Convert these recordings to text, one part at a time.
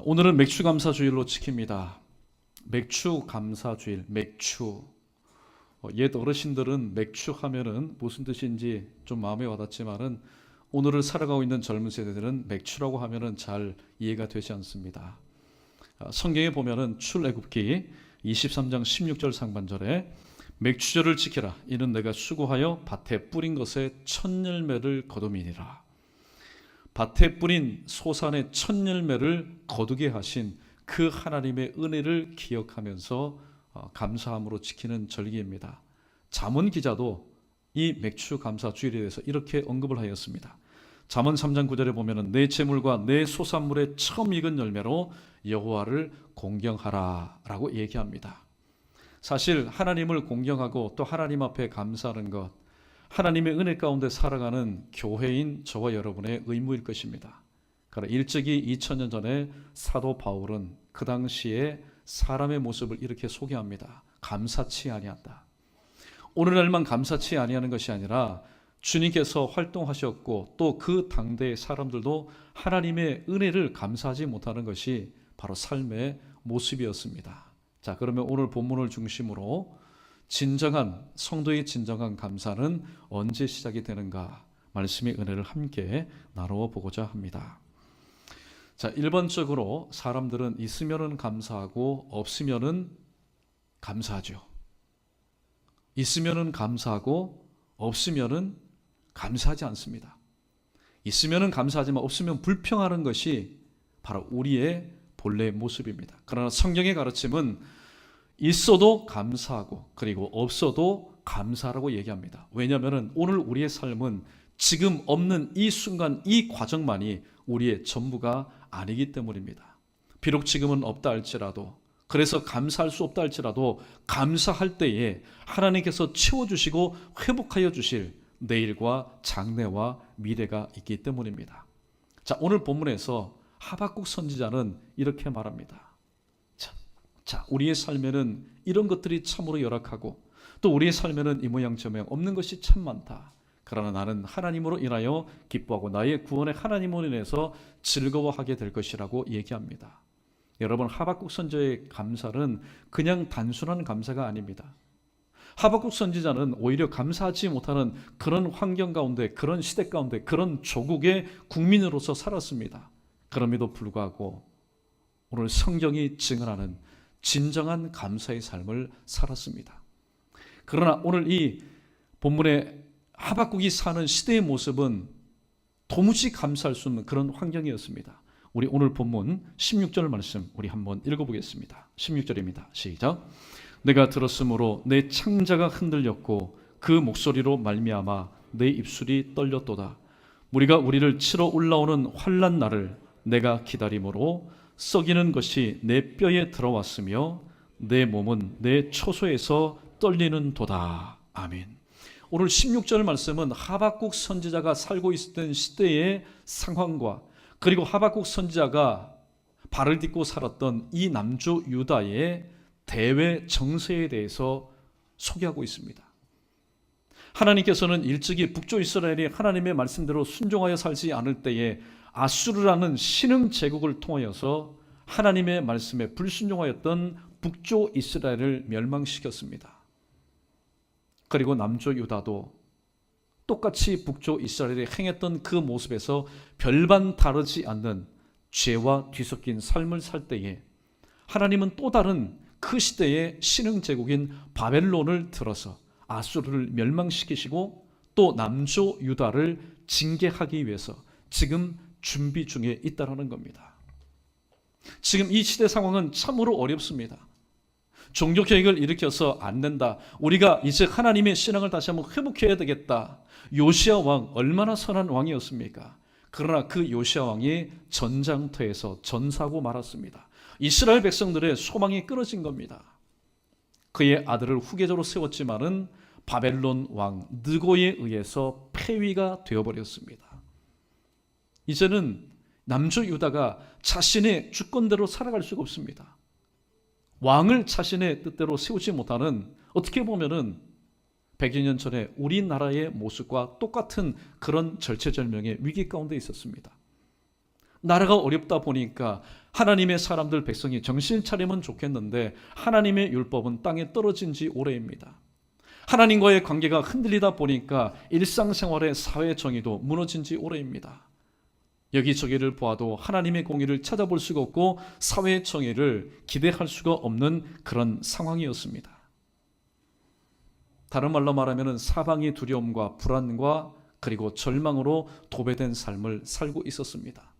오늘은 맥추감사주일로 지킵니다. 맥추감사주일, 맥추. 옛 어르신들은 맥추 하면은 무슨 뜻인지 좀 마음에 와닿지만은 오늘을 살아가고 있는 젊은 세대들은 맥추라고 하면은 잘 이해가 되지 않습니다. 성경에 보면은 출애굽기 23장 16절 상반절에 맥추절을 지키라. 이는 내가 수고하여 밭에 뿌린 것에 첫 열매를 거둠이니라. 밭에 뿌린 소산의 첫 열매를 거두게 하신 그 하나님의 은혜를 기억하면서 감사함으로 지키는 절기입니다. 잠언 기자도 이 맥추 감사 주일에 대해서 이렇게 언급을 하였습니다. 잠언 3장 9절에 보면은 내 재물과 내 소산물의 처음 익은 열매로 여호와를 공경하라라고 얘기합니다. 사실 하나님을 공경하고 또 하나님 앞에 감사하는 것, 하나님의 은혜 가운데 살아가는 교회인 저와 여러분의 의무일 것입니다. 그러나 일찍이 2000년 전에 사도 바울은 그 당시에 사람의 모습을 이렇게 소개합니다. 감사치 아니한다. 오늘날만 감사치 아니하는 것이 아니라 주님께서 활동하셨고 또 그 당대의 사람들도 하나님의 은혜를 감사하지 못하는 것이 바로 삶의 모습이었습니다. 자, 그러면 오늘 본문을 중심으로 진정한 성도의 진정한 감사는 언제 시작이 되는가? 말씀의 은혜를 함께 나누어 보고자 합니다. 자, 1번적으로 사람들은 있으면은 감사하고 없으면은 감사하죠. 있으면은 감사하고 없으면은 감사하지 않습니다. 있으면은 감사하지만 없으면 불평하는 것이 바로 우리의 본래의 모습입니다. 그러나 성경의 가르침은 있어도 감사하고 그리고 없어도 감사라고 얘기합니다. 왜냐하면 오늘 우리의 삶은 지금 없는 이 순간 이 과정만이 우리의 전부가 아니기 때문입니다. 비록 지금은 없다 할지라도, 그래서 감사할 수 없다 할지라도 감사할 때에 하나님께서 채워주시고 회복하여 주실 내일과 장래와 미래가 있기 때문입니다. 자, 오늘 본문에서 하박국 선지자는 이렇게 말합니다. 자, 우리의 삶에는 이런 것들이 참으로 열악하고 또 우리의 삶에는 이 모양 저 모양 없는 것이 참 많다. 그러나 나는 하나님으로 인하여 기뻐하고 나의 구원의 하나님으로 인해서 즐거워하게 될 것이라고 얘기합니다. 여러분, 하박국 선지자의 감사는 그냥 단순한 감사가 아닙니다. 하박국 선지자는 오히려 감사하지 못하는 그런 환경 가운데, 그런 시대 가운데, 그런 조국의 국민으로서 살았습니다. 그럼에도 불구하고 오늘 성경이 증언하는 진정한 감사의 삶을 살았습니다. 그러나 오늘 이 본문의 하박국이 사는 시대의 모습은 도무지 감사할 수 없는 그런 환경이었습니다. 우리 오늘 본문 16절 말씀 우리 한번 읽어보겠습니다. 16절입니다. 시작. 내가 들었으므로 내 창자가 흔들렸고 그 목소리로 말미암아 내 입술이 떨렸도다. 무리가 우리를 치러 올라오는 환난 날을 내가 기다림으로 썩이는 것이 내 뼈에 들어왔으며 내 몸은 내 초소에서 떨리는 도다. 아멘. 오늘 16절 말씀은 하박국 선지자가 살고 있었던 시대의 상황과 그리고 하박국 선지자가 발을 딛고 살았던 이 남주 유다의 대외 정세에 대해서 소개하고 있습니다. 하나님께서는 일찍이 북쪽 이스라엘이 하나님의 말씀대로 순종하여 살지 않을 때에 아수르라는 신흥 제국을 통하여서 하나님의 말씀에 불순종하였던 북쪽 이스라엘을 멸망시켰습니다. 그리고 남쪽 유다도 똑같이 북쪽 이스라엘이 행했던 그 모습에서 별반 다르지 않는 죄와 뒤섞인 삶을 살 때에 하나님은 또 다른 그 시대의 신흥 제국인 바벨론을 들어서 아수르를 멸망시키시고 또 남쪽 유다를 징계하기 위해서 지금 준비 중에 있다는 겁니다. 지금 이 시대 상황은 참으로 어렵습니다. 종교개혁을 일으켜서 안 된다. 우리가 이제 하나님의 신앙을 다시 한번 회복해야 되겠다. 요시야 왕 얼마나 선한 왕이었습니까? 그러나 그 요시야 왕이 전장터에서 전사하고 말았습니다. 이스라엘 백성들의 소망이 끊어진 겁니다. 그의 아들을 후계자로 세웠지만은 바벨론 왕 느고에 의해서 폐위가 되어버렸습니다. 이제는 남쪽 유다가 자신의 주권대로 살아갈 수가 없습니다. 왕을 자신의 뜻대로 세우지 못하는, 어떻게 보면은 100여 년 전에 우리나라의 모습과 똑같은 그런 절체절명의 위기 가운데 있었습니다. 나라가 어렵다 보니까 하나님의 사람들 백성이 정신 차리면 좋겠는데 하나님의 율법은 땅에 떨어진 지 오래입니다. 하나님과의 관계가 흔들리다 보니까 일상생활의 사회 정의도 무너진 지 오래입니다. 여기저기를 보아도 하나님의 공의를 찾아볼 수가 없고 사회 정의를 기대할 수가 없는 그런 상황이었습니다. 다른 말로 말하면 사방의 두려움과 불안과 그리고 절망으로 도배된 삶을 살고 있었습니다.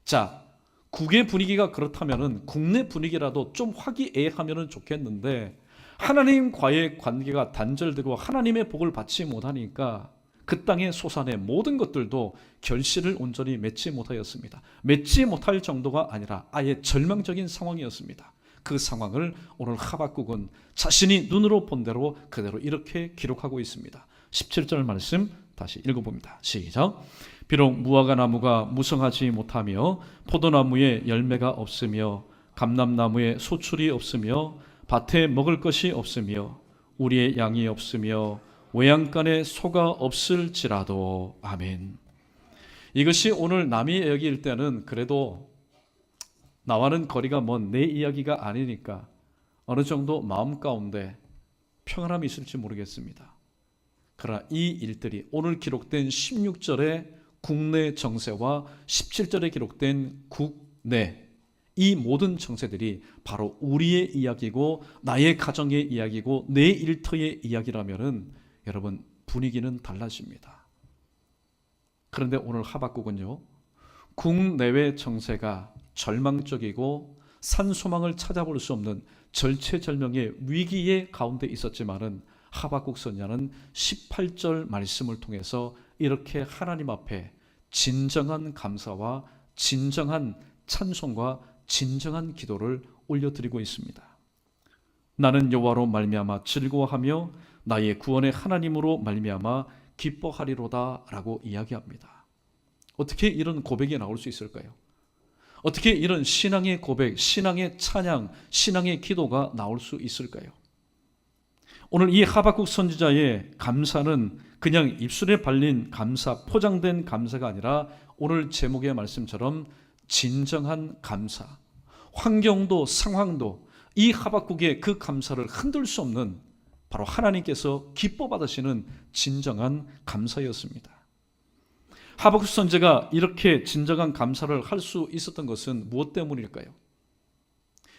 자, 국의 분위기가 그렇다면 국내 분위기라도 좀 화기애애하면 좋겠는데 하나님과의 관계가 단절되고 하나님의 복을 받지 못하니까 그 땅에 솟아낸 모든 것들도 결실을 온전히 맺지 못하였습니다. 맺지 못할 정도가 아니라 아예 절망적인 상황이었습니다. 그 상황을 오늘 하박국은 자신이 눈으로 본 대로 그대로 이렇게 기록하고 있습니다. 17절 말씀 다시 읽어봅니다. 시작. 비록 무화과 나무가 무성하지 못하며 포도나무에 열매가 없으며 감람나무에 소출이 없으며 밭에 먹을 것이 없으며 우리의 양이 없으며 외양간에 소가 없을지라도. 아멘. 이것이 오늘 남이 여길 때는 그래도 나와는 거리가 먼 내 이야기가 아니니까 어느 정도 마음 가운데 평안함이 있을지 모르겠습니다. 그러나 이 일들이 오늘 기록된 16절의 국내 정세와 17절에 기록된 국내, 이 모든 정세들이 바로 우리의 이야기고 나의 가정의 이야기고 내 일터의 이야기라면은 여러분 분위기는 달라집니다. 그런데 오늘 하박국은요, 국내외 정세가 절망적이고 산소망을 찾아볼 수 없는 절체절명의 위기의 가운데 있었지만은 하박국 선지자는 18절 말씀을 통해서 이렇게 하나님 앞에 진정한 감사와 진정한 찬송과 진정한 기도를 올려드리고 있습니다. 나는 여호와로 말미암아 즐거워하며 나의 구원의 하나님으로 말미암아 기뻐하리로다 라고 이야기합니다. 어떻게 이런 고백이 나올 수 있을까요? 어떻게 이런 신앙의 고백, 신앙의 찬양, 신앙의 기도가 나올 수 있을까요? 오늘 이 하박국 선지자의 감사는 그냥 입술에 발린 감사, 포장된 감사가 아니라 오늘 제목의 말씀처럼 진정한 감사, 환경도 상황도 이 하박국의 그 감사를 흔들 수 없는 바로 하나님께서 기뻐 받으시는 진정한 감사였습니다. 하박국 선지자가 이렇게 진정한 감사를 할 수 있었던 것은 무엇 때문일까요?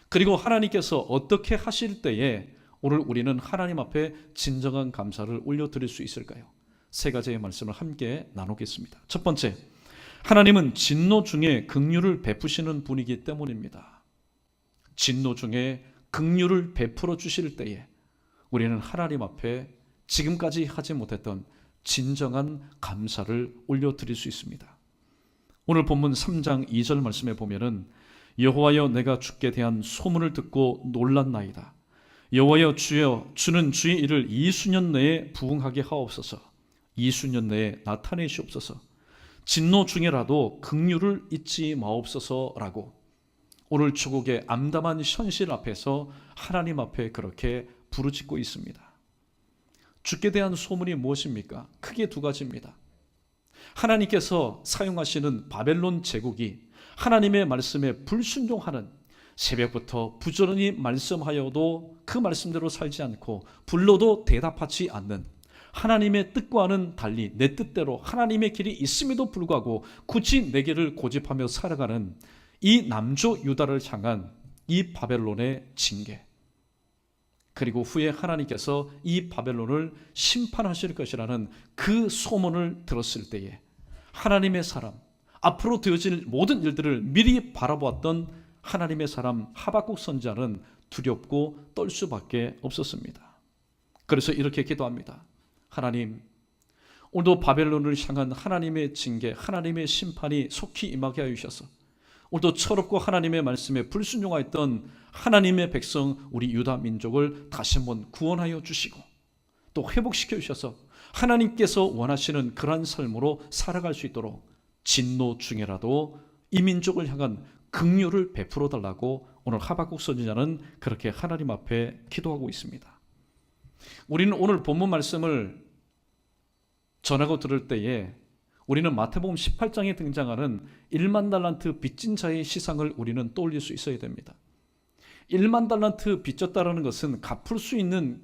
그리고 하나님께서 어떻게 하실 때에 오늘 우리는 하나님 앞에 진정한 감사를 올려드릴 수 있을까요? 세 가지의 말씀을 함께 나누겠습니다. 첫 번째, 하나님은 진노 중에 긍휼을 베푸시는 분이기 때문입니다. 진노 중에 긍휼을 베풀어 주실 때에 우리는 하나님 앞에 지금까지 하지 못했던 진정한 감사를 올려드릴 수 있습니다. 오늘 본문 3장 2절 말씀에 보면은 여호와여 내가 주께 대한 소문을 듣고 놀랐나이다. 여호와여 주여 주는 주의 일을 20년 내에 부응하게 하옵소서. 20년 내에 나타내시옵소서. 진노 중에라도 긍휼을 잊지 마옵소서라고 오늘 조국의 암담한 현실 앞에서 하나님 앞에 그렇게 부르짖고 있습니다. 주께 대한 소문이 무엇입니까? 크게 두 가지입니다. 하나님께서 사용하시는 바벨론 제국이 하나님의 말씀에 불순종하는, 새벽부터 부지런히 말씀하여도 그 말씀대로 살지 않고 불러도 대답하지 않는, 하나님의 뜻과는 달리 내 뜻대로 하나님의 길이 있음에도 불구하고 굳이 내 길을 고집하며 살아가는 이 남조 유다를 향한 이 바벨론의 징계, 그리고 후에 하나님께서 이 바벨론을 심판하실 것이라는 그 소문을 들었을 때에 하나님의 사람, 앞으로 되어질 모든 일들을 미리 바라보았던 하나님의 사람 하박국 선지자는 두렵고 떨 수밖에 없었습니다. 그래서 이렇게 기도합니다. 하나님, 오늘도 바벨론을 향한 하나님의 징계, 하나님의 심판이 속히 임하게 하여 주셔서 오늘도 철없고 하나님의 말씀에 불순종하였던 하나님의 백성 우리 유다 민족을 다시 한번 구원하여 주시고 또 회복시켜 주셔서 하나님께서 원하시는 그러한 삶으로 살아갈 수 있도록 진노 중에라도 이 민족을 향한 긍휼을 베풀어 달라고 오늘 하박국 선지자는 그렇게 하나님 앞에 기도하고 있습니다. 우리는 오늘 본문 말씀을 전하고 들을 때에 우리는 마태복음 18장에 등장하는 1만 달란트 빚진 자의 시상을 우리는 떠올릴 수 있어야 됩니다. 1만 달란트 빚졌다라는 것은 갚을 수 있는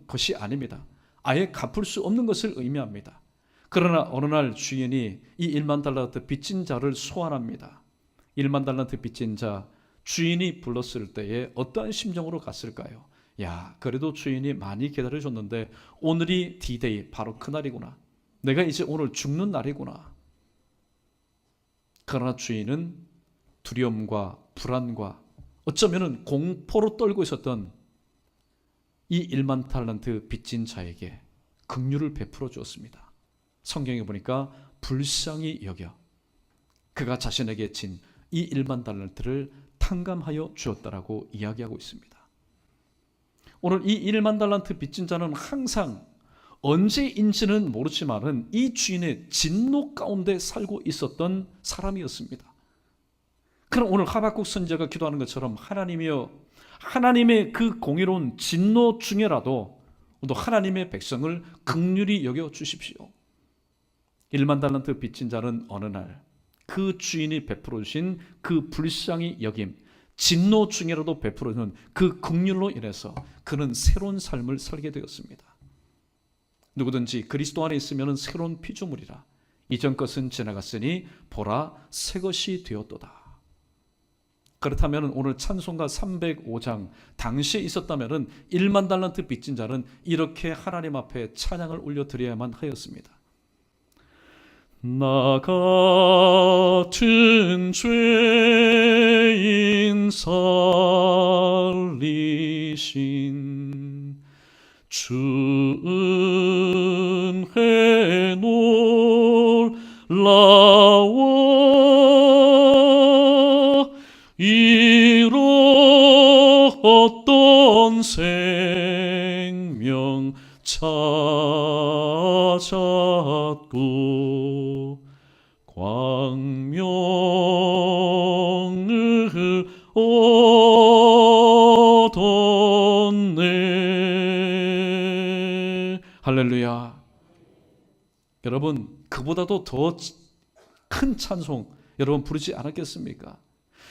것이 아닙니다. 아예 갚을 수 없는 것을 의미합니다. 그러나 어느 날 주인이 이 1만 달란트 빚진 자를 소환합니다. 1만 달란트 빚진 자 주인이 불렀을 때에 어떠한 심정으로 갔을까요? 야, 그래도 주인이 많이 기다려줬는데 오늘이 D-Day, 바로 그날이구나. 내가 이제 오늘 죽는 날이구나. 그러나 주인은 두려움과 불안과 어쩌면 공포로 떨고 있었던 이 1만 달란트 빚진 자에게 긍휼을 베풀어 주었습니다. 성경에 보니까 불쌍히 여겨 그가 자신에게 진 이 1만 달란트를 탕감하여 주었다라고 이야기하고 있습니다. 오늘 이 1만 달란트 빚진 자는 항상 언제인지는 모르지만은 이 주인의 진노 가운데 살고 있었던 사람이었습니다. 그럼 오늘 하박국 선지자가 기도하는 것처럼 하나님이여, 하나님의 그 공의로운 진노 중에라도 또 하나님의 백성을 긍휼히 여겨 주십시오. 1만 달란트 빚진 자는 어느 날 그 주인이 베풀어 주신 그 불쌍히 여김, 진노 중에라도 베풀어 주는 그 긍휼로 인해서 그는 새로운 삶을 살게 되었습니다. 누구든지 그리스도 안에 있으면 새로운 피조물이라. 이전 것은 지나갔으니 보라 새 것이 되었도다. 그렇다면 오늘 찬송가 305장 당시에 있었다면 1만 달란트 빚진 자는 이렇게 하나님 앞에 찬양을 올려드려야만 하였습니다. 나 같은 죄인 살리신 주 은혜 놀라워 이뤘던 생명 찾았고 광명을 얻었네. 할렐루야. 여러분, 그보다도 더 큰 찬송 여러분 부르지 않았겠습니까?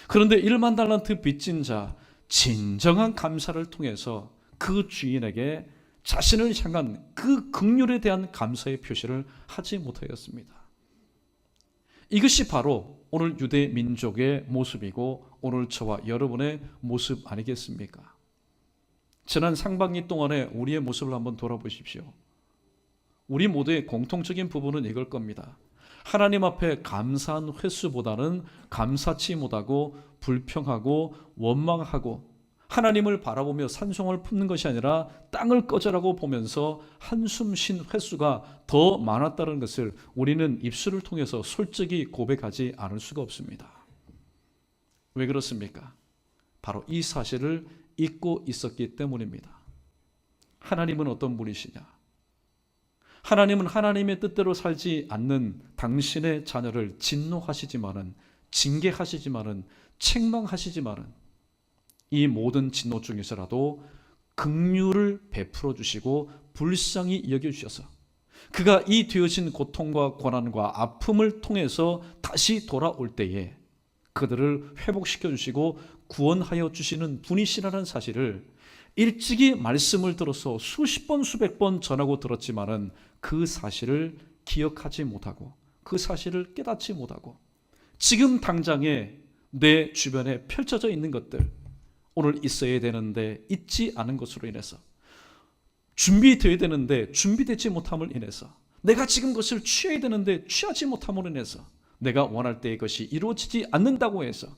그런데 1만 달란트 빚진 자, 진정한 감사를 통해서 그 주인에게 자신을 향한 그 긍휼에 대한 감사의 표시를 하지 못하였습니다. 이것이 바로 오늘 유대 민족의 모습이고 오늘 저와 여러분의 모습 아니겠습니까? 지난 상반기 동안에 우리의 모습을 한번 돌아보십시오. 우리 모두의 공통적인 부분은 이걸 겁니다. 하나님 앞에 감사한 횟수보다는 감사치 못하고 불평하고 원망하고 하나님을 바라보며 산송을 품는 것이 아니라 땅을 꺼져라고 보면서 한숨 쉰 횟수가 더 많았다는 것을 우리는 입술을 통해서 솔직히 고백하지 않을 수가 없습니다. 왜 그렇습니까? 바로 이 사실을 잊고 있었기 때문입니다. 하나님은 어떤 분이시냐? 하나님은 하나님의 뜻대로 살지 않는 당신의 자녀를 진노하시지만은, 징계하시지만은, 책망하시지만은 이 모든 진노 중에서라도 긍휼을 베풀어 주시고 불쌍히 여겨 주셔서 그가 이 되어진 고통과 고난과 아픔을 통해서 다시 돌아올 때에 그들을 회복시켜 주시고 구원하여 주시는 분이시라는 사실을 일찍이 말씀을 들어서 수십 번 수백 번 전하고 들었지만은 그 사실을 기억하지 못하고 그 사실을 깨닫지 못하고 지금 당장에 내 주변에 펼쳐져 있는 것들, 오늘 있어야 되는데 있지 않은 것으로 인해서, 준비되어야 되는데 준비되지 못함을 인해서, 내가 지금 그것을 취해야 되는데 취하지 못함으로 인해서, 내가 원할 때 이것이 이루어지지 않는다고 해서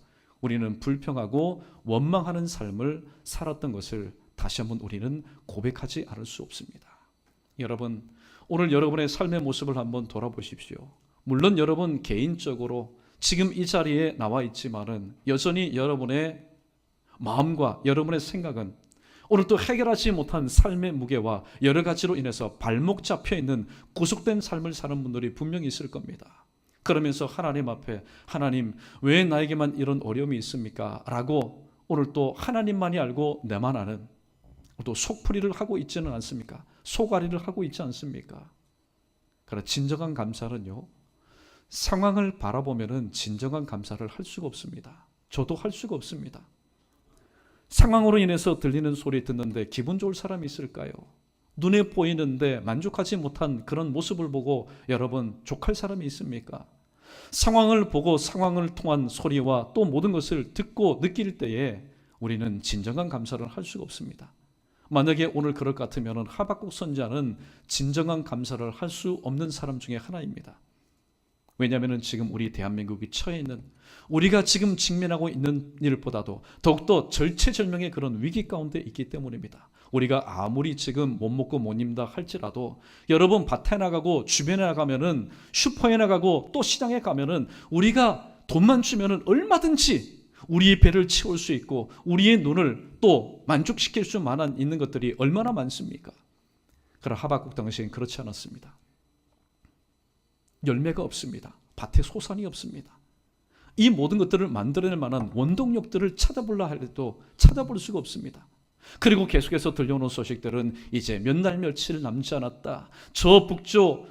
우리는 불평하고 원망하는 삶을 살았던 것을 다시 한번 우리는 고백하지 않을 수 없습니다. 여러분, 오늘 여러분의 삶의 모습을 한번 돌아보십시오. 물론 여러분 개인적으로 지금 이 자리에 나와 있지만은 여전히 여러분의 마음과 여러분의 생각은 오늘 또 해결하지 못한 삶의 무게와 여러 가지로 인해서 발목 잡혀 있는 구속된 삶을 사는 분들이 분명히 있을 겁니다. 그러면서 하나님 앞에, 하나님 왜 나에게만 이런 어려움이 있습니까? 라고 오늘 또 하나님만이 알고 내만 아는 또 속풀이를 하고 있지는 않습니까? 속앓이를 하고 있지 않습니까? 그러나 진정한 감사는요, 상황을 바라보면은 진정한 감사를 할 수가 없습니다. 저도 할 수가 없습니다. 상황으로 인해서 들리는 소리 듣는데 기분 좋을 사람이 있을까요? 눈에 보이는데 만족하지 못한 그런 모습을 보고 여러분 족할 사람이 있습니까? 상황을 보고 상황을 통한 소리와 또 모든 것을 듣고 느낄 때에 우리는 진정한 감사를 할 수가 없습니다. 만약에 오늘 그럴 것 같으면 하박국 선지자는 진정한 감사를 할 수 없는 사람 중에 하나입니다. 왜냐하면 지금 우리 대한민국이 처해 있는, 우리가 지금 직면하고 있는 일보다도 더욱더 절체절명의 그런 위기 가운데 있기 때문입니다. 우리가 아무리 지금 못 먹고 못 입다 할지라도 여러분 밭에 나가고 주변에 나가면은 슈퍼에 나가고 또 시장에 가면은 우리가 돈만 주면은 얼마든지 우리의 배를 채울 수 있고 우리의 눈을 또 만족시킬 수 만한 있는 것들이 얼마나 많습니까? 그러나 하박국 당시엔 그렇지 않았습니다. 열매가 없습니다. 밭에 소산이 없습니다. 이 모든 것들을 만들어낼 만한 원동력들을 찾아보려 해도 찾아볼 수가 없습니다. 그리고 계속해서 들려오는 소식들은 이제 몇 날 며칠 남지 않았다. 저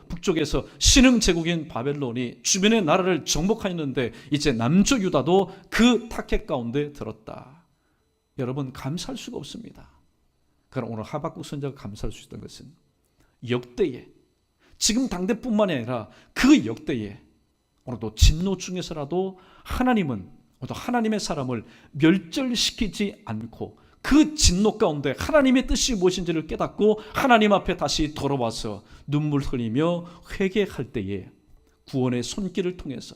북쪽에서 신흥 제국인 바벨론이 주변의 나라를 정복하였는데 이제 남쪽 유다도 그 타켓 가운데 들었다. 여러분 감사할 수가 없습니다. 그러나 오늘 하박국 선지자가 감사할 수 있던 것은 역대에, 지금 당대뿐만 아니라 그 역대에 오늘도 진노 중에서라도 하나님은 오늘도 하나님의 사람을 멸절시키지 않고 그 진노 가운데 하나님의 뜻이 무엇인지를 깨닫고 하나님 앞에 다시 돌아와서 눈물 흘리며 회개할 때에 구원의 손길을 통해서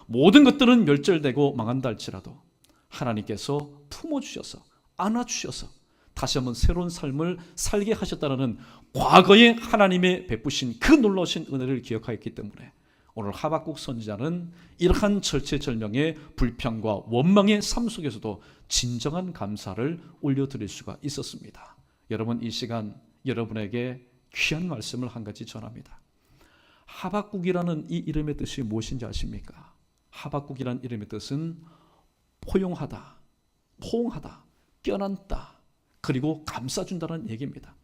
모든 것들은 멸절되고 망한다 할지라도 하나님께서 품어주셔서 안아주셔서 다시 한번 새로운 삶을 살게 하셨다는 과거에 하나님의 베푸신 그 놀라우신 은혜를 기억하였기 때문에 오늘 하박국 선지자는 이러한 절체절명의 불평과 원망의 삶 속에서도 진정한 감사를 올려드릴 수가 있었습니다. 여러분 이 시간 여러분에게 귀한 말씀을 한 가지 전합니다. 하박국이라는 이 이름의 뜻이 무엇인지 아십니까? 하박국이라는 이름의 뜻은 포용하다, 포옹하다, 껴안다, 그리고 감싸준다는 얘기입니다.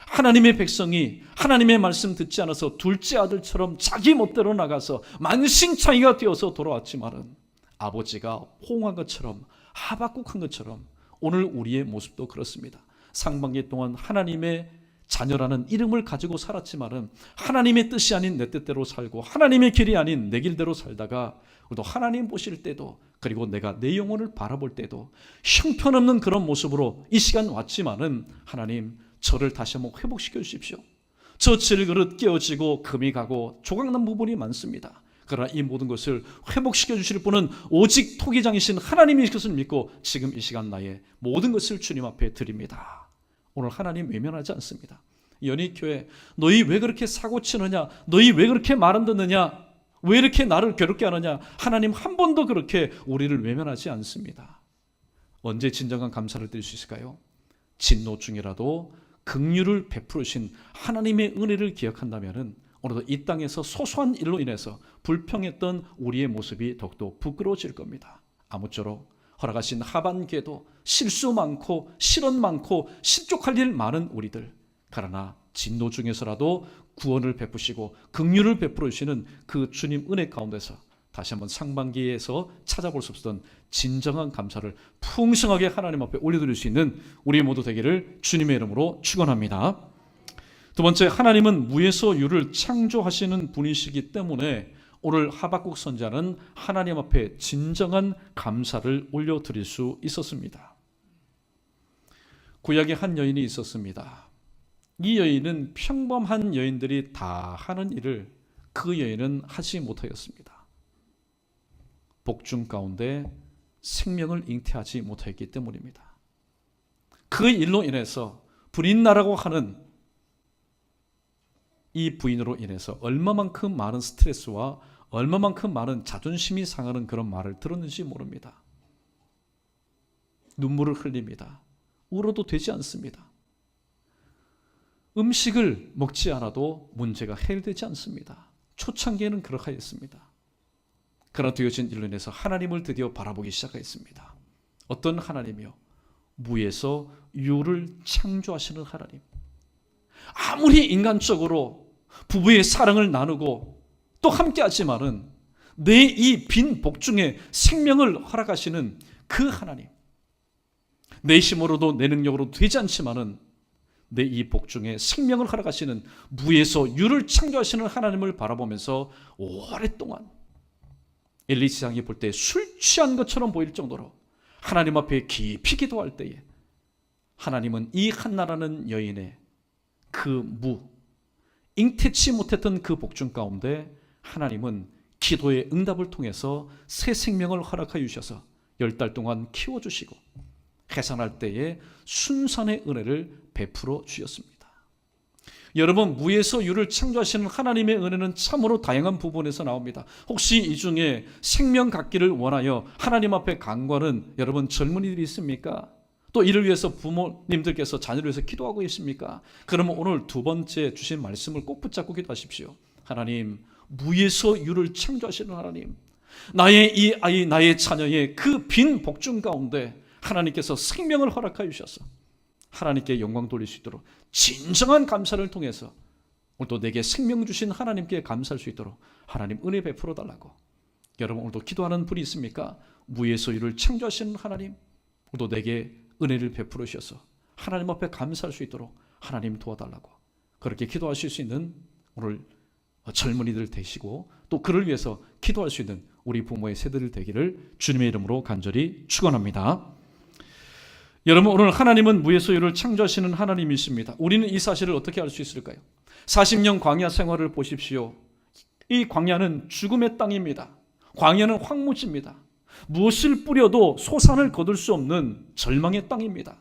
하나님의 백성이 하나님의 말씀 듣지 않아서 둘째 아들처럼 자기 멋대로 나가서 만신창이가 되어서 돌아왔지만은 아버지가 포옹한 것처럼 하박국한 것처럼 오늘 우리의 모습도 그렇습니다. 상반기 동안 하나님의 자녀라는 이름을 가지고 살았지만은 하나님의 뜻이 아닌 내 뜻대로 살고 하나님의 길이 아닌 내 길대로 살다가 또 하나님 보실 때도 그리고 내가 내 영혼을 바라볼 때도 형편없는 그런 모습으로 이 시간 왔지만은 하나님 저를 다시 한번 회복시켜 주십시오. 저 질그릇 깨어지고 금이 가고 조각난 부분이 많습니다. 그러나 이 모든 것을 회복시켜 주실 분은 오직 토기장이신 하나님이신 것을 믿고 지금 이 시간 나의 모든 것을 주님 앞에 드립니다. 오늘 하나님 외면하지 않습니다. 연희교회 너희 왜 그렇게 사고 치느냐, 너희 왜 그렇게 말 안 듣느냐, 왜 이렇게 나를 괴롭게 하느냐, 하나님 한 번도 그렇게 우리를 외면하지 않습니다. 언제 진정한 감사를 드릴 수 있을까요? 진노 중이라도 긍휼을 베푸신 하나님의 은혜를 기억한다면 오늘도 이 땅에서 소소한 일로 인해서 불평했던 우리의 모습이 더욱더 부끄러워질 겁니다. 아무쪼록 허락하신 하반기에도 실수 많고 실언 많고 실족할 일 많은 우리들, 그러나 진노 중에서라도 구원을 베푸시고 긍휼을 베풀어 주시는 그 주님 은혜 가운데서 다시 한번 상반기에서 찾아볼 수 없었던 진정한 감사를 풍성하게 하나님 앞에 올려드릴 수 있는 우리 모두 되기를 주님의 이름으로 축원합니다. 두 번째, 하나님은 무에서 유를 창조하시는 분이시기 때문에 오늘 하박국 선지자는 하나님 앞에 진정한 감사를 올려드릴 수 있었습니다. 구약에 한 여인이 있었습니다. 이 여인은 평범한 여인들이 다 하는 일을 그 여인은 하지 못하였습니다. 복중 가운데 생명을 잉태하지 못했기 때문입니다. 그 일로 인해서 불인나라고 하는 이 부인으로 인해서 얼마만큼 많은 스트레스와 얼마만큼 많은 자존심이 상하는 그런 말을 들었는지 모릅니다. 눈물을 흘립니다. 울어도 되지 않습니다. 음식을 먹지 않아도 문제가 해결되지 않습니다. 초창기에는 그렇게 했습니다. 그러나 되어진 일로 인해서 하나님을 드디어 바라보기 시작했습니다. 어떤 하나님이요? 무에서 유를 창조하시는 하나님. 아무리 인간적으로 부부의 사랑을 나누고 또 함께하지만은 내 이 빈 복중에 생명을 허락하시는 그 하나님, 내 힘으로도 내 능력으로도 되지 않지만은 내 이 복중에 생명을 허락하시는 무에서 유를 창조하시는 하나님을 바라보면서 오랫동안 엘리사장이 볼 때 술 취한 것처럼 보일 정도로 하나님 앞에 깊이 기도할 때에 하나님은 이 한나라는 여인의 그 잉태치 못했던 그 복중 가운데 하나님은 기도의 응답을 통해서 새 생명을 허락하여 주셔서 10달 동안 키워주시고 해산할 때에 순산의 은혜를 베풀어 주셨습니다. 여러분, 무에서 유를 창조하시는 하나님의 은혜는 참으로 다양한 부분에서 나옵니다. 혹시 이 중에 생명 갖기를 원하여 하나님 앞에 간구하는 여러분 젊은이들이 있습니까? 또 이를 위해서 부모님들께서 자녀를 위해서 기도하고 있습니까? 그러면 오늘 두 번째 주신 말씀을 꼭 붙잡고 기도하십시오. 하나님, 무에서 유를 창조하시는 하나님, 나의 이 아이, 나의 자녀의 그 빈 복중 가운데 하나님께서 생명을 허락하여 주셔서 하나님께 영광 돌릴 수 있도록 진정한 감사를 통해서 오늘도 내게 생명 주신 하나님께 감사할 수 있도록 하나님 은혜 베풀어 달라고. 여러분, 오늘도 기도하는 분이 있습니까? 무에서 유를 창조하시는 하나님, 오늘도 내게 은혜를 베풀어 주셔서 하나님 앞에 감사할 수 있도록 하나님 도와달라고. 그렇게 기도하실 수 있는 오늘 젊은이들 되시고 또 그를 위해서 기도할 수 있는 우리 부모의 세대들 되기를 주님의 이름으로 간절히 축원합니다. 여러분, 오늘 하나님은 무에서 유를 창조하시는 하나님이십니다. 우리는 이 사실을 어떻게 알 수 있을까요? 40년 광야 생활을 보십시오. 이 광야는 죽음의 땅입니다. 광야는 황무지입니다. 무엇을 뿌려도 소산을 거둘 수 없는 절망의 땅입니다.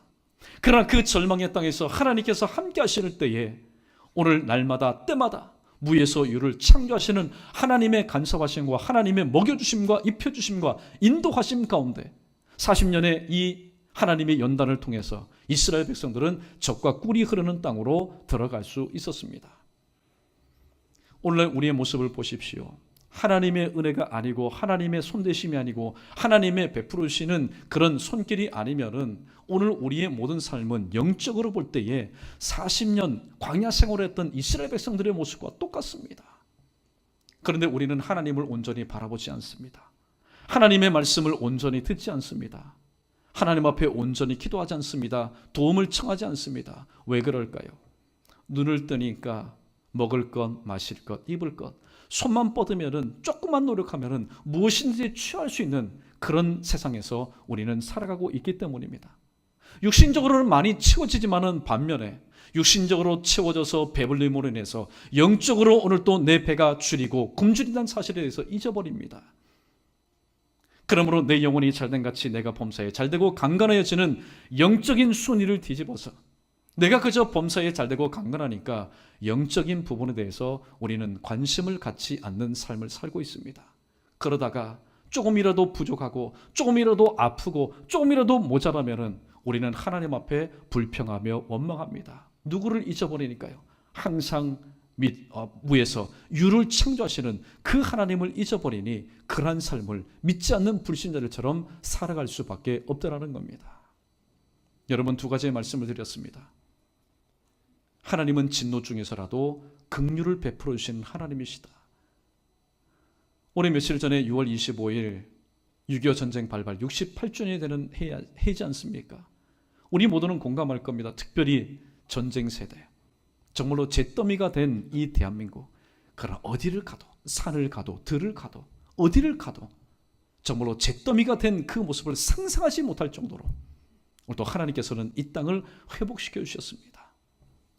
그러나 그 절망의 땅에서 하나님께서 함께 하실 때에 오늘 날마다 때마다 무에서 유를 창조하시는 하나님의 간섭하심과 하나님의 먹여주심과 입혀주심과 인도하심 가운데 40년의 이 하나님의 연단을 통해서 이스라엘 백성들은 젖과 꿀이 흐르는 땅으로 들어갈 수 있었습니다. 오늘 우리의 모습을 보십시오. 하나님의 은혜가 아니고 하나님의 손대심이 아니고 하나님의 베푸시는 그런 손길이 아니면은 오늘 우리의 모든 삶은 영적으로 볼 때에 40년 광야 생활을 했던 이스라엘 백성들의 모습과 똑같습니다. 그런데 우리는 하나님을 온전히 바라보지 않습니다. 하나님의 말씀을 온전히 듣지 않습니다. 하나님 앞에 온전히 기도하지 않습니다. 도움을 청하지 않습니다. 왜 그럴까요? 눈을 뜨니까 먹을 것, 마실 것, 입을 것, 손만 뻗으면은 조금만 노력하면은 무엇인지 취할 수 있는 그런 세상에서 우리는 살아가고 있기 때문입니다. 육신적으로는 많이 채워지지만은 반면에 육신적으로 채워져서 배불림으로 인해서 영적으로 오늘 또 내 배가 줄이고 굶주린다는 사실에 대해서 잊어버립니다. 그러므로 내 영혼이 잘된 같이 내가 범사에 잘되고 강건하여지는 영적인 순위를 뒤집어서 내가 그저 범사에 잘되고 강건하니까 영적인 부분에 대해서 우리는 관심을 갖지 않는 삶을 살고 있습니다. 그러다가 조금이라도 부족하고 조금이라도 아프고 조금이라도 모자라면은 우리는 하나님 앞에 불평하며 원망합니다. 누구를 잊어버리니까요? 항상 무에서 유를 창조하시는 그 하나님을 잊어버리니 그러한 삶을 믿지 않는 불신자들처럼 살아갈 수밖에 없다라는 겁니다. 여러분, 두 가지의 말씀을 드렸습니다. 하나님은 진노 중에서라도 긍휼을 베풀어 주시는 하나님이시다. 올해 며칠 전에 6월 25일 6.25 전쟁 발발 68주년이 되는 해이지 않습니까? 우리 모두는 공감할 겁니다. 특별히 전쟁 세대, 정말로 잿더미가 된 이 대한민국, 그러나 어디를 가도 산을 가도 들을 가도 어디를 가도 정말로 잿더미가 된 그 모습을 상상하지 못할 정도로 오늘 또 하나님께서는 이 땅을 회복시켜 주셨습니다.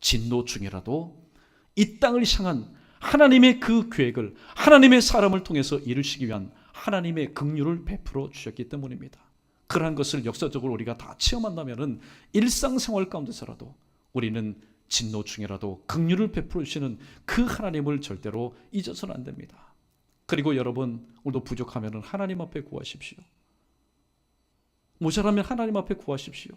진노 중이라도 이 땅을 향한 하나님의 그 계획을 하나님의 사람을 통해서 이루시기 위한 하나님의 긍휼을 베풀어 주셨기 때문입니다. 그러한 것을 역사적으로 우리가 다 체험한다면 일상생활 가운데서라도 우리는 진노 중이라도 긍휼을 베풀어 주시는 그 하나님을 절대로 잊어서는 안 됩니다. 그리고 여러분, 오늘도 부족하면 하나님 앞에 구하십시오. 모자라면 하나님 앞에 구하십시오.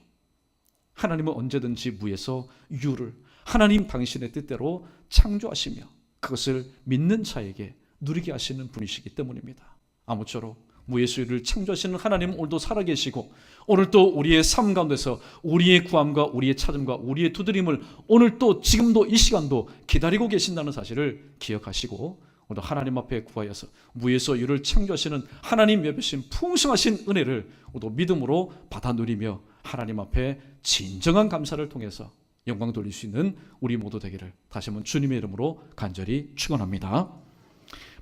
하나님은 언제든지 무에서 유를 하나님 당신의 뜻대로 창조하시며 그것을 믿는 자에게 누리게 하시는 분이시기 때문입니다. 아무쪼록 무에서 유를 창조하시는 하나님은 오늘도 살아계시고 오늘도 우리의 삶 가운데서 우리의 구함과 우리의 찾음과 우리의 두드림을 오늘도 지금도 이 시간도 기다리고 계신다는 사실을 기억하시고 오늘도 하나님 앞에 구하여서 무에서 유를 창조하시는 하나님 옆에신 풍성하신 은혜를 오늘도 믿음으로 받아 누리며 하나님 앞에 진정한 감사를 통해서 영광 돌릴 수 있는 우리 모두 되기를 다시 한번 주님의 이름으로 간절히 축원합니다.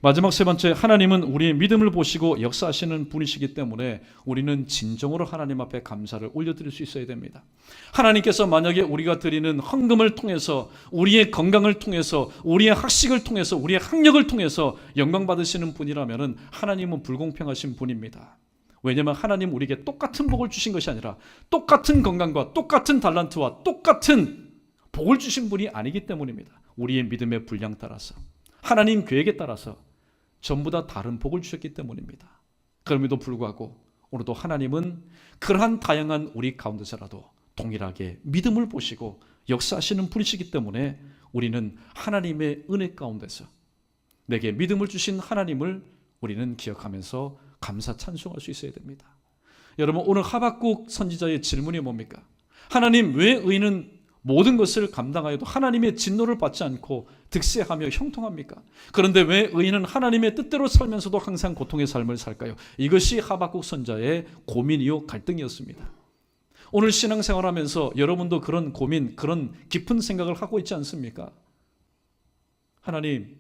마지막 세 번째, 하나님은 우리의 믿음을 보시고 역사하시는 분이시기 때문에 우리는 진정으로 하나님 앞에 감사를 올려드릴 수 있어야 됩니다. 하나님께서 만약에 우리가 드리는 헌금을 통해서, 우리의 건강을 통해서, 우리의 학식을 통해서, 우리의 학력을 통해서 영광 받으시는 분이라면 하나님은 불공평하신 분입니다. 왜냐하면 하나님 우리에게 똑같은 복을 주신 것이 아니라 똑같은 건강과 똑같은 달란트와 똑같은 복을 주신 분이 아니기 때문입니다. 우리의 믿음의 분량 따라서, 하나님 계획에 따라서 전부 다 다른 복을 주셨기 때문입니다. 그럼에도 불구하고 오늘도 하나님은 그러한 다양한 우리 가운데서라도 동일하게 믿음을 보시고 역사하시는 분이시기 때문에 우리는 하나님의 은혜 가운데서 내게 믿음을 주신 하나님을 우리는 기억하면서 감사 찬송할 수 있어야 됩니다. 여러분, 오늘 하박국 선지자의 질문이 뭡니까? 하나님, 왜 의인은 모든 것을 감당하여도 하나님의 진노를 받지 않고 득세하며 형통합니까? 그런데 왜 의인은 하나님의 뜻대로 살면서도 항상 고통의 삶을 살까요? 이것이 하박국 선지자의 고민이요 갈등이었습니다. 오늘 신앙생활하면서 여러분도 그런 고민, 그런 깊은 생각을 하고 있지 않습니까? 하나님은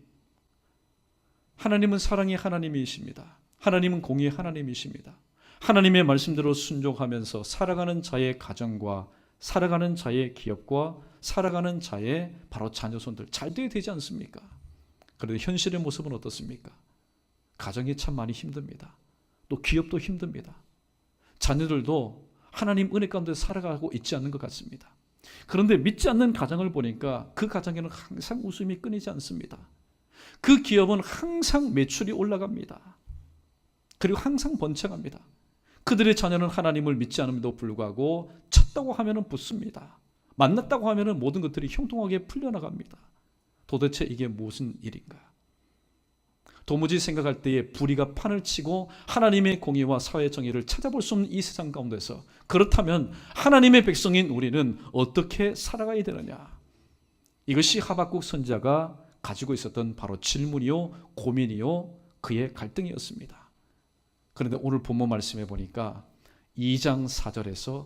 사랑의 하나님이십니다. 하나님은 공의의 하나님이십니다. 하나님의 말씀대로 순종하면서 살아가는 자의 가정과 살아가는 자의 기업과 살아가는 자의 바로 자녀손들 잘 돼야 되지 않습니까? 그런데 현실의 모습은 어떻습니까? 가정이 참 많이 힘듭니다. 또 기업도 힘듭니다. 자녀들도 하나님 은혜 가운데 살아가고 있지 않는 것 같습니다. 그런데 믿지 않는 가정을 보니까 그 가정에는 항상 웃음이 끊이지 않습니다. 그 기업은 항상 매출이 올라갑니다. 그리고 항상 번창합니다. 그들의 자녀는 하나님을 믿지 않음에도 불구하고 쳤다고 하면 붙습니다. 만났다고 하면 모든 것들이 형통하게 풀려나갑니다. 도대체 이게 무슨 일인가? 도무지 생각할 때에 불의가 판을 치고 하나님의 공의와 사회 정의를 찾아볼 수 없는 이 세상 가운데서, 그렇다면 하나님의 백성인 우리는 어떻게 살아가야 되느냐? 이것이 하박국 선지자가 가지고 있었던 바로 질문이요, 고민이요, 그의 갈등이었습니다. 그런데 오늘 본문 말씀해 보니까 2장 4절에서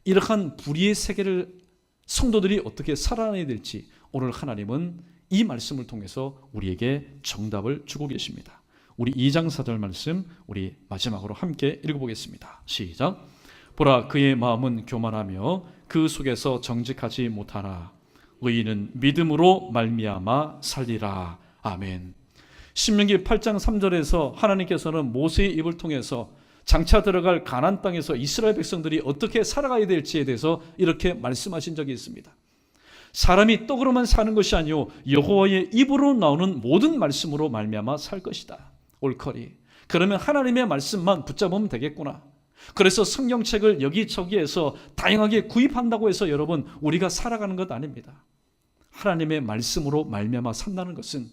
이러한 불의의 세계를 성도들이 어떻게 살아내야 될지 오늘 하나님은 이 말씀을 통해서 우리에게 정답을 주고 계십니다. 우리 2장 4절 말씀 우리 마지막으로 함께 읽어보겠습니다. 시작. 보라, 그의 마음은 교만하며 그 속에서 정직하지 못하나 의인은 믿음으로 말미암아 살리라. 아멘. 신명기 8장 3절에서 하나님께서는 모세의 입을 통해서 장차 들어갈 가나안 땅에서 이스라엘 백성들이 어떻게 살아가야 될지에 대해서 이렇게 말씀하신 적이 있습니다. 사람이 떡으로만 사는 것이 아니요 여호와의 입으로 나오는 모든 말씀으로 말미암아 살 것이다. 옳거니 그러면 하나님의 말씀만 붙잡으면 되겠구나. 그래서 성경책을 여기저기에서 다양하게 구입한다고 해서 여러분 우리가 살아가는 것 아닙니다. 하나님의 말씀으로 말미암아 산다는 것은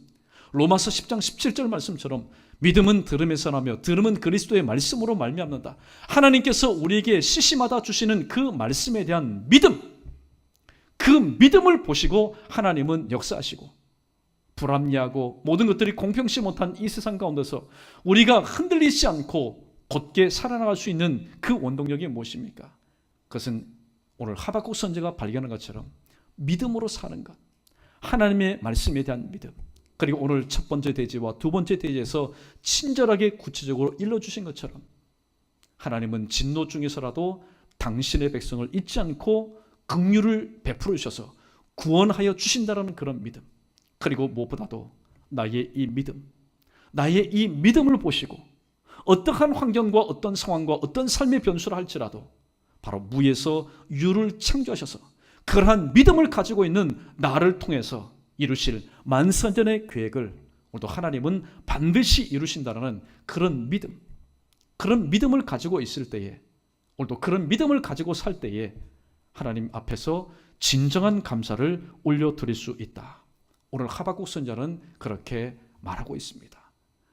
로마서 10장 17절 말씀처럼 믿음은 들음에서 나며 들음은 그리스도의 말씀으로 말미암는다. 하나님께서 우리에게 시시마다 주시는 그 말씀에 대한 믿음, 그 믿음을 보시고 하나님은 역사하시고 불합리하고 모든 것들이 공평치 못한 이 세상 가운데서 우리가 흔들리지 않고 곧게 살아나갈 수 있는 그 원동력이 무엇입니까? 그것은 오늘 하박국 선지자가 발견한 것처럼 믿음으로 사는 것, 하나님의 말씀에 대한 믿음, 그리고 오늘 첫 번째 대지와 두 번째 대지에서 친절하게 구체적으로 일러주신 것처럼 하나님은 진노 중에서라도 당신의 백성을 잊지 않고 긍휼을 베풀어 주셔서 구원하여 주신다는 그런 믿음, 그리고 무엇보다도 나의 이 믿음을 보시고 어떠한 환경과 어떤 상황과 어떤 삶의 변수를 할지라도 바로 무에서 유를 창조하셔서 그러한 믿음을 가지고 있는 나를 통해서 이루실 만선전의 계획을 오늘도 하나님은 반드시 이루신다는 그런 믿음을 가지고 있을 때에, 오늘도 그런 믿음을 가지고 살 때에 하나님 앞에서 진정한 감사를 올려드릴 수 있다. 오늘 하박국 선지자는 그렇게 말하고 있습니다.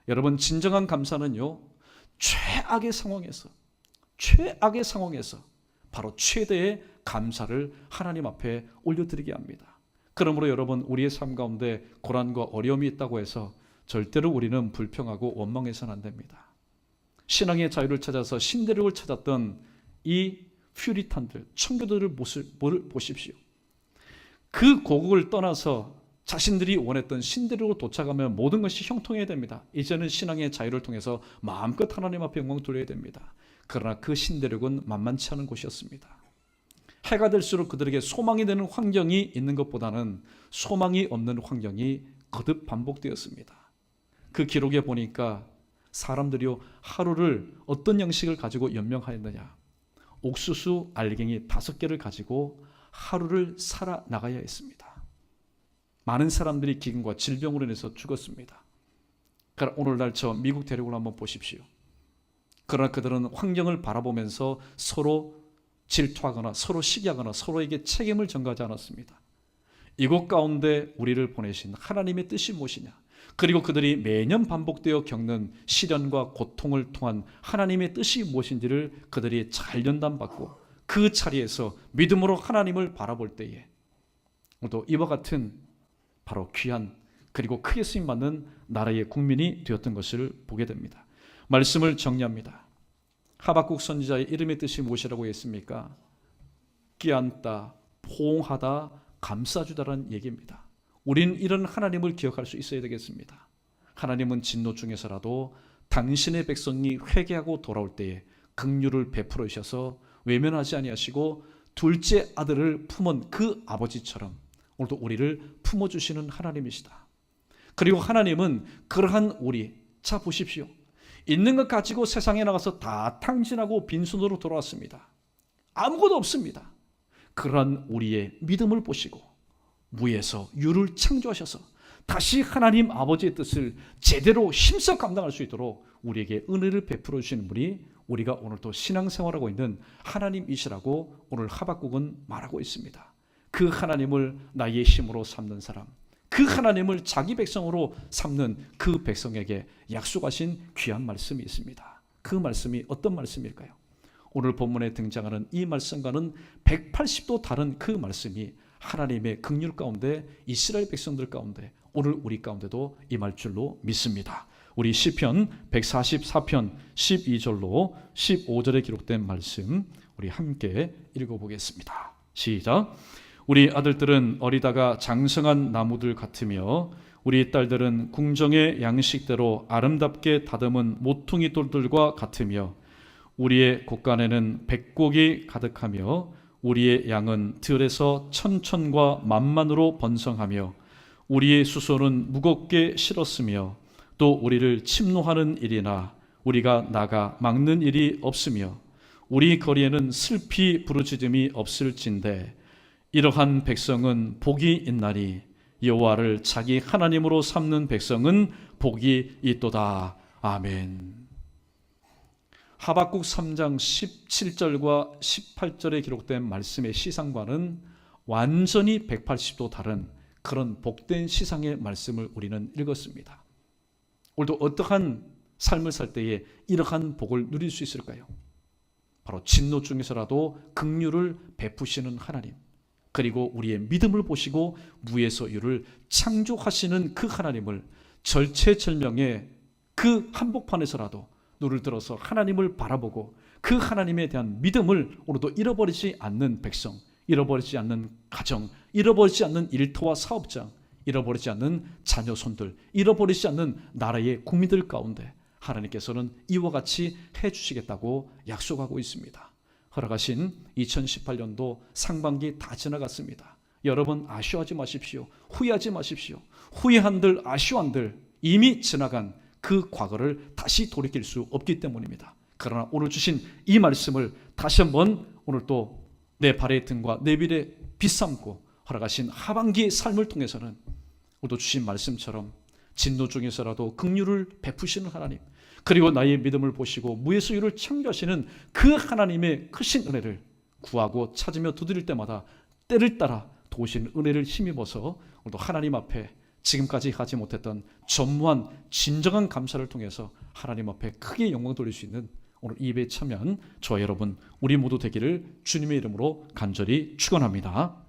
여러분, 진정한 감사는요, 최악의 상황에서 바로 최대의 감사를 하나님 앞에 올려드리게 합니다. 그러므로 여러분, 우리의 삶 가운데 고난과 어려움이 있다고 해서 절대로 우리는 불평하고 원망해서는 안 됩니다. 신앙의 자유를 찾아서 신대륙을 찾았던 이 퓨리탄들, 청교도들 모습을 보십시오. 그 고국을 떠나서 자신들이 원했던 신대륙으로 도착하면 모든 것이 형통해야 됩니다. 이제는 신앙의 자유를 통해서 마음껏 하나님 앞에 영광 돌려야 됩니다. 그러나 그 신대륙은 만만치 않은 곳이었습니다. 해가 될수록 그들에게 소망이 되는 환경이 있는 것보다는 소망이 없는 환경이 거듭 반복되었습니다. 그 기록에 보니까 사람들이요, 하루를 어떤 양식을 가지고 연명하였느냐, 옥수수 알갱이 5개를 가지고 하루를 살아나가야 했습니다. 많은 사람들이 기근과 질병으로 인해서 죽었습니다. 그러나 오늘날 저 미국 대륙을 한번 보십시오. 그러나 그들은 환경을 바라보면서 서로 질투하거나 서로 시기하거나 서로에게 책임을 전가하지 않았습니다. 이곳 가운데 우리를 보내신 하나님의 뜻이 무엇이냐, 그리고 그들이 매년 반복되어 겪는 시련과 고통을 통한 하나님의 뜻이 무엇인지를 그들이 잘 연단받고 그 자리에서 믿음으로 하나님을 바라볼 때에 또 이와 같은 바로 귀한 그리고 크게 쓰임받는 나라의 국민이 되었던 것을 보게 됩니다. 말씀을 정리합니다. 하박국 선지자의 이름의 뜻이 무엇이라고 했습니까? 끼안다, 포옹하다, 감싸주다라는 얘기입니다. 우리는 이런 하나님을 기억할 수 있어야 되겠습니다. 하나님은 진노 중에서라도 당신의 백성이 회개하고 돌아올 때에 긍휼을 베풀어 주셔서 외면하지 아니하시고 둘째 아들을 품은 그 아버지처럼 오늘도 우리를 품어주시는 하나님이시다. 그리고 하나님은 그러한 우리, 자 보십시오. 있는 것 가지고 세상에 나가서 다 탕진하고 빈손으로 돌아왔습니다. 아무것도 없습니다. 그러한 우리의 믿음을 보시고 무에서 유를 창조하셔서 다시 하나님 아버지의 뜻을 제대로 힘써 감당할 수 있도록 우리에게 은혜를 베풀어 주시는 분이 우리가 오늘도 신앙생활하고 있는 하나님이시라고 오늘 하박국은 말하고 있습니다. 그 하나님을 나의 힘으로 삼는 사람, 그 하나님을 자기 백성으로 삼는 그 백성에게 약속하신 귀한 말씀이 있습니다. 그 말씀이 어떤 말씀일까요? 오늘 본문에 등장하는 이 말씀과는 180도 다른 그 말씀이 하나님의 긍휼 가운데 이스라엘 백성들 가운데 오늘 우리 가운데도 임할 줄로 믿습니다. 우리 시편 144편 12절로 15절에 기록된 말씀 우리 함께 읽어보겠습니다. 시작. 우리 아들들은 어리다가 장성한 나무들 같으며 우리 딸들은 궁정의 양식대로 아름답게 다듬은 모퉁이 돌들과 같으며 우리의 곳간에는 백곡이 가득하며 우리의 양은 들에서 천천과 만만으로 번성하며 우리의 수소는 무겁게 실었으며 또 우리를 침노하는 일이나 우리가 나가 막는 일이 없으며 우리 거리에는 슬피 부르짖음이 없을진대 이러한 백성은 복이 있나니 여호와를 자기 하나님으로 삼는 백성은 복이 있도다. 아멘. 하박국 3장 17절과 18절에 기록된 말씀의 시상과는 완전히 180도 다른 그런 복된 시상의 말씀을 우리는 읽었습니다. 오늘도 어떠한 삶을 살 때에 이러한 복을 누릴 수 있을까요? 바로 진노 중에서라도 긍휼을 베푸시는 하나님, 그리고 우리의 믿음을 보시고 무에서 유를 창조하시는 그 하나님을 절체절명의 그 한복판에서라도 눈을 들어서 하나님을 바라보고 그 하나님에 대한 믿음을 오늘도 잃어버리지 않는 백성, 잃어버리지 않는 가정, 잃어버리지 않는 일터와 사업장, 잃어버리지 않는 자녀 손들, 잃어버리지 않는 나라의 국민들 가운데 하나님께서는 이와 같이 해주시겠다고 약속하고 있습니다. 허락하신 2018년도 상반기 다 지나갔습니다. 여러분 아쉬워하지 마십시오. 후회하지 마십시오. 후회한들 아쉬워한들 이미 지나간 그 과거를 다시 돌이킬 수 없기 때문입니다. 그러나 오늘 주신 이 말씀을 다시 한번 오늘 또 내 발의 등과 내 빌에 비삼고 허락하신 하반기의 삶을 통해서는 오늘도 주신 말씀처럼 진노 중에서라도 긍휼을 베푸시는 하나님, 그리고 나의 믿음을 보시고 무에서 유를 창조하시는 그 하나님의 크신 은혜를 구하고 찾으며 두드릴 때마다 때를 따라 도우시는 은혜를 힘입어서 오늘도 하나님 앞에 지금까지 하지 못했던 전무한 진정한 감사를 통해서 하나님 앞에 크게 영광 돌릴 수 있는 오늘 이 예배에 참여한 저와 여러분 우리 모두 되기를 주님의 이름으로 간절히 축원합니다.